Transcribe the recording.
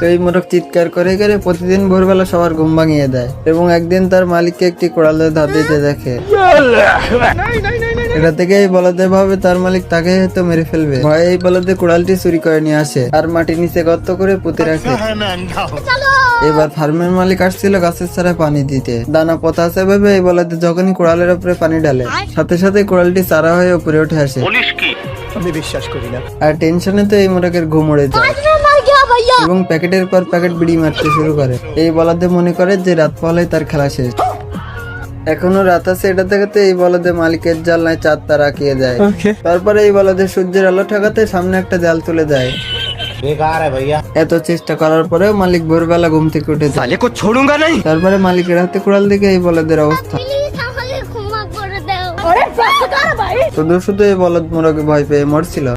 এই মোরগ চিৎকার করে করে প্রতিদিন ভোরবেলা সবার ঘুম ভাঙিয়ে দেয় এবং একদিন তার মালিককে একটি কোড়ালের ধার দিতে দেখে। এটা থেকে এই বলদে ভাবে তার মালিক তাকে হয়তো মেরে ফেলবে, ভয়ে এই বলদে কোড়ালটি চুরি করে নিয়ে আসে আর মাটির নিচে গর্ত করে পুঁতে রাখে। এবার ফার্মের মালিক আসছিল গাছের ছাড়ায় পানি দিতে, দানা পথা আছে ভেবে এই বলদে যখনই কোড়ালের উপরে পানি ঢালে সাথে সাথে কোড়ালটি চারা হয়ে উপরে উঠে আসে। আমি বিশ্বাস করি না। আর টেনশনে তো এই মোরগের ঘুম উড়ে যায় এবং প্যাকেটের পর প্যাকেট বিড়ি মারতে শুরু করে। এই বলদে মনে করে যে রাত পাহলেই তার খেলা শেষ। এখনো রাত আছে এটা দেখাতে এই বলদে মালিকের জানলায় চার তারা আঁকিয়ে দেয়। তারপরে এই বলদে সূর্যের আলো ঠেকাতে সামনে একটা জাল তুলে দেয়। বেকার है भैया। এত চেষ্টা করার পরেও মালিক ভোরবেলা ঘুম থেকে উঠে যায়। তারপরে মালিকের হাতে কুড়াল দিকে এই বলদের অবস্থা। শুধু শুধু এই বলদ মোরগে ভয় পেয়ে মরছিল।